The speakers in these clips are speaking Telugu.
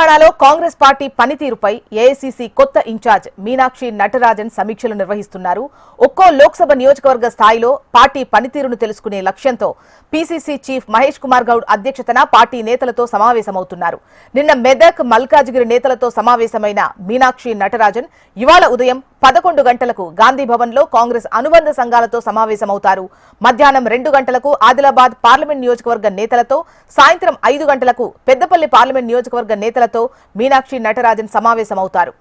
తెలంగాణలో కాంగ్రెస్ పార్టీ పనితీరుపై ఏఐసీసీ కొత్త ఇన్ఛార్జ్ మీనాక్షి నటరాజన్ సమీక్షలు నిర్వహిస్తున్నారు. ఒక్కో లోక్సభ నియోజకవర్గ స్థాయిలో పార్టీ పనితీరును తెలుసుకునే లక్ష్యంతో పీసీసీ చీఫ్ మహేష్ కుమార్ గౌడ్ అధ్యక్షతన పార్టీ నేతలతో సమావేశమవుతున్నారు. నిన్న మెదక్, మల్కాజిగిరి నేతలతో సమావేశమైన మీనాక్షి నటరాజన్ ఇవాళ ఉదయం 11 గంటలకు గాంధీ భవన్ లో కాంగ్రెస్ అనుబంధ సంఘాలతో సమావేశమవుతారు. మధ్యాహ్నం 2 గంటలకు ఆదిలాబాద్ పార్లమెంట్ నియోజకవర్గ నేతలతో, సాయంత్రం 5 గంటలకు పెద్దపల్లి పార్లమెంట్ నియోజకవర్గ నేతలతో మీనాక్షి నటరాజన్ సమావేశమవుతారు.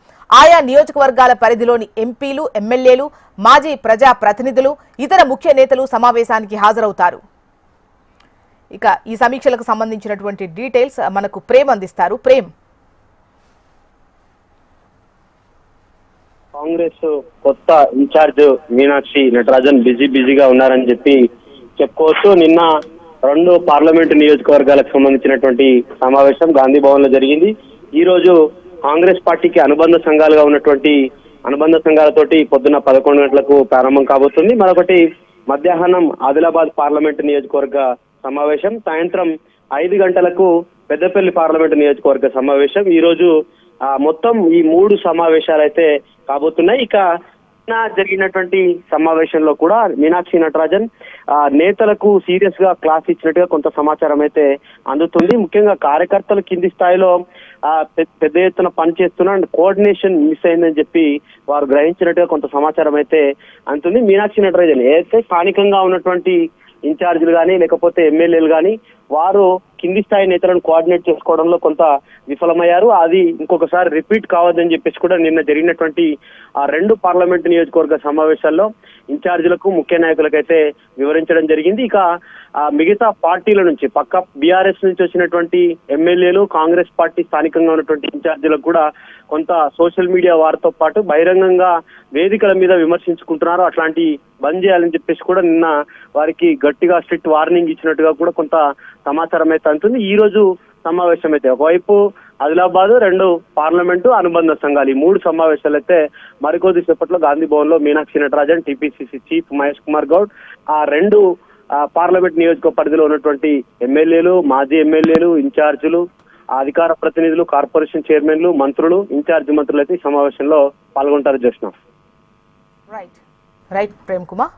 ఆయా నియోజకవర్గాల పరిధిలోని ఎంపీలు, ఎమ్మెల్యేలు, మాజీ ప్రజా ప్రతినిధులు, ఇతర ముఖ్య నేతలు సమావేశానికి హాజరవుతారు. ఇక ఈ సమీక్షలకు సంబంధించినటువంటి డీటెయిల్స్ మనకు ప్రేమ్ అందిస్తారు. ప్రేమ్, కాంగ్రెస్ కొత్త ఇన్ఛార్జ్ మీనాక్షి నటరాజన్ బిజీగా ఉన్నారని చెప్పుకోవచ్చు. నిన్న 2 పార్లమెంటు నియోజకవర్గాలకు సంబంధించినటువంటి సమావేశం గాంధీ భవన్ లో జరిగింది. ఈ రోజు కాంగ్రెస్ పార్టీకి అనుబంధ సంఘాలుగా ఉన్నటువంటి అనుబంధ సంఘాలతోటి పొద్దున్న 11 గంటలకు ప్రారంభం కాబోతుంది. మరొకటి మధ్యాహ్నం ఆదిలాబాద్ పార్లమెంటు నియోజకవర్గ సమావేశం, సాయంత్రం 5 గంటలకు పెద్దపల్లి పార్లమెంటు నియోజకవర్గ సమావేశం. ఈ రోజు మొత్తం ఈ 3 సమావేశాలు అయితే కాబోతున్నాయి. ఇక జరిగినటువంటి సమావేశంలో కూడా మీనాక్షి నటరాజన్ నేతలకు సీరియస్ గా క్లాస్ ఇచ్చినట్టుగా కొంత సమాచారం అయితే అందుతుంది. ముఖ్యంగా కార్యకర్తలు కింది స్థాయిలో పెద్ద ఎత్తున పనిచేస్తున్న కోఆర్డినేషన్ మిస్ అయిందని వారు గ్రహించినట్టుగా కొంత సమాచారం అయితే అందుతుంది. మీనాక్షి నటరాజన్ ఏదైతే స్థానికంగా ఉన్నటువంటి ఇన్ఛార్జీలు కానీ లేకపోతే ఎమ్మెల్యేలు కానీ వారు కింది స్థాయి నేతలను కోఆర్డినేట్ చేసుకోవడంలో కొంత విఫలమయ్యారు. అది ఇంకొకసారి రిపీట్ కావద్దని కూడా నిన్న జరిగినటువంటి 2 పార్లమెంటు నియోజకవర్గ సమావేశాల్లో ఇన్ఛార్జీలకు, ముఖ్య నాయకులకైతే వివరించడం జరిగింది. ఇక మిగతా పార్టీల నుంచి పక్క బీఆర్ఎస్ నుంచి వచ్చినటువంటి ఎమ్మెల్యేలు, కాంగ్రెస్ పార్టీ స్థానికంగా ఉన్నటువంటి ఇన్ఛార్జీలకు కూడా కొంత సోషల్ మీడియా వారితో పాటు బహిరంగంగా వేదికల మీద విమర్శించుకుంటున్నారు. అట్లాంటి బంద్ చేయాలని కూడా నిన్న వారికి గట్టిగా స్ట్రిక్ట్ వార్నింగ్ ఇచ్చినట్టుగా కూడా కొంత సమాచారం అయితే అంటుంది. ఈ రోజు సమావేశం అయితే ఒకవైపు ఆదిలాబాద్, 2 పార్లమెంటు అనుబంధ సంఘాలు, ఈ 3 సమావేశాలు అయితే మరికొద్ది సేపట్లో గాంధీ భవన్ లో మీనాక్షి నటరాజన్, టీపీసీసీ చీఫ్ మహేష్ కుమార్ గౌడ్, ఆ 2 పార్లమెంట్ నియోజక పరిధిలో ఉన్నటువంటి ఎమ్మెల్యేలు, మాజీ ఎమ్మెల్యేలు, ఇన్ఛార్జీలు, అధికార ప్రతినిధులు, కార్పొరేషన్ చైర్మన్లు, మంత్రులు, ఇన్ఛార్జి మంత్రులు అయితే ఈ సమావేశంలో పాల్గొంటారు. Just right Prem Kumar.